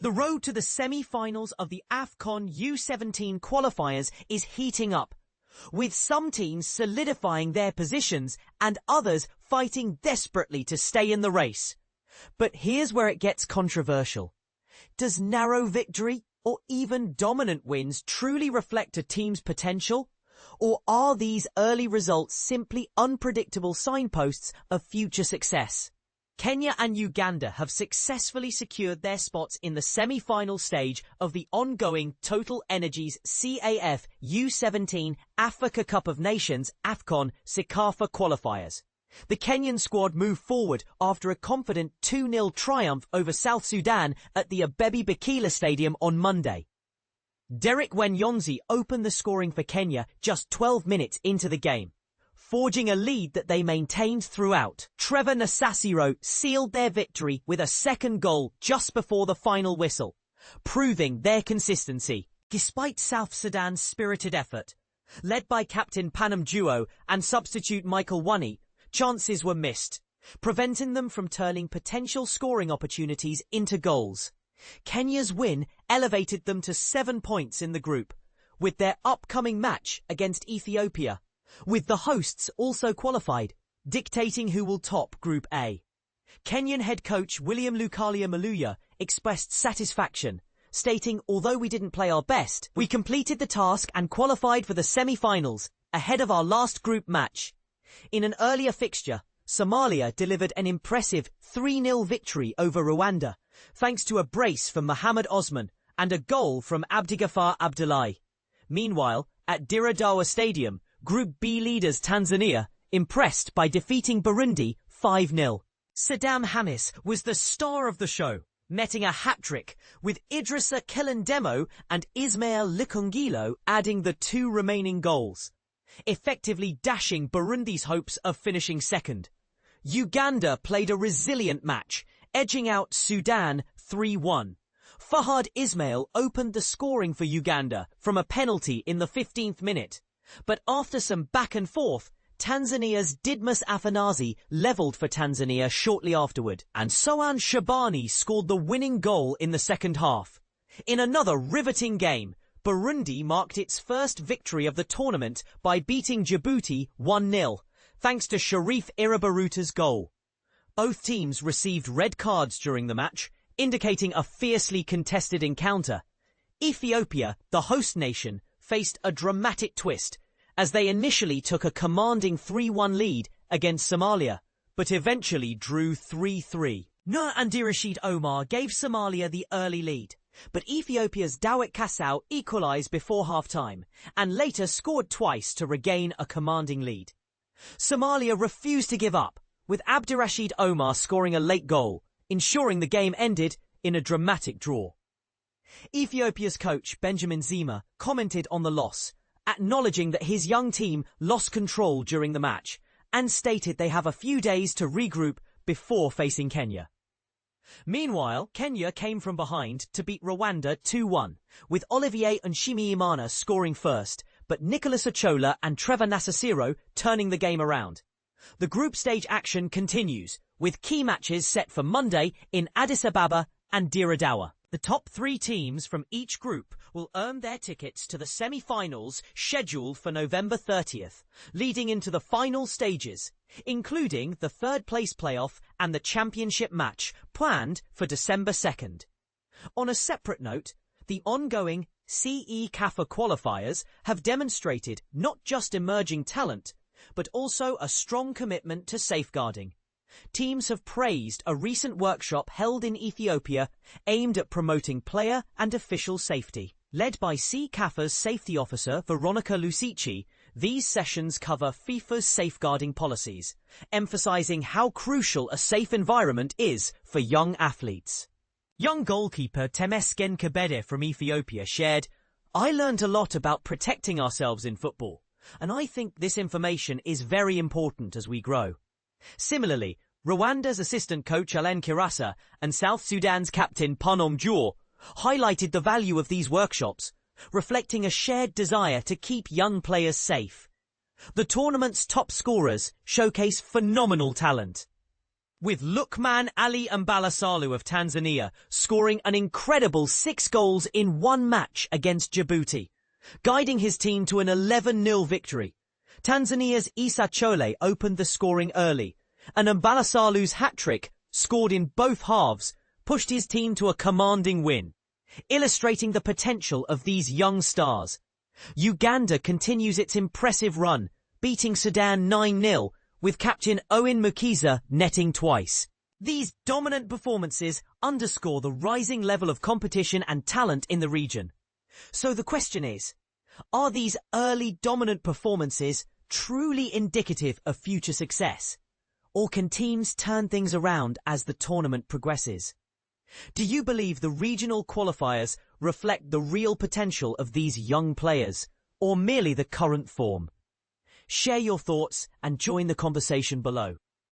The road to the semi-finals of the AFCON U-17 qualifiers is heating up, with some teams solidifying their positions and others fighting desperately to stay in the race. But here's where it gets controversial. Does narrow victory or even dominant wins truly reflect a team's potential? Or are these early results simply unpredictable signposts of future success? Kenya and Uganda have successfully secured their spots in the semi-final stage of the ongoing Total Energies CAF U-17 Africa Cup of Nations AFCON CECAFA qualifiers. The Kenyan squad moved forward after a confident 2-0 triumph over South Sudan at the Abebe Bikila Stadium on Monday. Derek Wenyonzi opened the scoring for Kenya just 12 minutes into the game, forging a lead that they maintained throughout. Trevor Nasasiro sealed their victory with a second goal just before the final whistle, proving their consistency. Despite South Sudan's spirited effort, led by captain Panam Duo and substitute Michael Wani, chances were missed, preventing them from turning potential scoring opportunities into goals. Kenya's win elevated them to 7 points in the group, with their upcoming match against Ethiopia, with the hosts also qualified, dictating who will top Group A. Kenyan head coach William Lukalia Maluya expressed satisfaction, stating, "Although we didn't play our best, we completed the task and qualified for the semi-finals ahead of our last group match." In an earlier fixture, Somalia delivered an impressive 3-0 victory over Rwanda, thanks to a brace from Mohamed Osman and a goal from Abdigafar Abdullahi. Meanwhile, at Diradawa Stadium, Group B leaders Tanzania impressed by defeating Burundi 5-0. Saddam Hamis was the star of the show, netting a hat-trick, with Idrissa Kelendemo and Ismail Likongilo adding the 2 remaining goals, effectively dashing Burundi's hopes of finishing second. Uganda played a resilient match, edging out Sudan 3-1. Fahad Ismail opened the scoring for Uganda from a penalty in the 15th minute. But after some back and forth, Tanzania's Didmus Afanazi levelled for Tanzania shortly afterward, and Sohan Shabani scored the winning goal in the second half. In another riveting game, Burundi marked its first victory of the tournament by beating Djibouti 1-0, thanks to Sharif Irabaruta's goal. Both teams received red cards during the match, indicating a fiercely contested encounter. Ethiopia, the host nation, faced a dramatic twist as they initially took a commanding 3-1 lead against Somalia, but eventually drew 3-3. Nur Andirashid Omar gave Somalia the early lead, but Ethiopia's Dawit Kasau equalised before half-time and later scored twice to regain a commanding lead. Somalia refused to give up, with Abdirashid Omar scoring a late goal, ensuring the game ended in a dramatic draw. Ethiopia's coach, Benjamin Zima, commented on the loss, acknowledging that his young team lost control during the match and stated they have a few days to regroup before facing Kenya. Meanwhile, Kenya came from behind to beat Rwanda 2-1, with Olivier Nshimiyimana scoring first, but Nicholas Ochola and Trevor Nasasiro turning the game around. The group stage action continues, with key matches set for Monday in Addis Ababa and Diradawa. The top 3 teams from each group will earn their tickets to the semi-finals scheduled for November 30th, leading into the final stages, including the third-place playoff and the championship match planned for December 2nd. On a separate note, the ongoing CECAFA qualifiers have demonstrated not just emerging talent, but also a strong commitment to safeguarding. Teams have praised a recent workshop held in Ethiopia aimed at promoting player and official safety. Led by CECAFA's safety officer Veronica Lucici, these sessions cover FIFA's safeguarding policies, emphasizing how crucial a safe environment is for young athletes. Young goalkeeper Temesgen Kebede from Ethiopia shared, "I learned a lot about protecting ourselves in football, and I think this information is very important as we grow." Similarly, Rwanda's assistant coach Alain Kirasa and South Sudan's captain Panom Djor highlighted the value of these workshops, reflecting a shared desire to keep young players safe. The tournament's top scorers showcase phenomenal talent. with Lukman Ali Mbalasalu of Tanzania scoring an incredible 6 goals in one match against Djibouti, guiding his team to an 11-0 victory. Tanzania's Issa Chole opened the scoring early, and Mbalasalu's hat-trick, scored in both halves, pushed his team to a commanding win, illustrating the potential of these young stars. Uganda continues its impressive run, beating Sudan 9-0, with captain Owen Mukiza netting twice. These dominant performances underscore the rising level of competition and talent in the region. So the question is, are these early dominant performances truly indicative of future success? Or can teams turn things around as the tournament progresses? Do you believe the regional qualifiers reflect the real potential of these young players, or merely the current form? Share your thoughts and join the conversation below.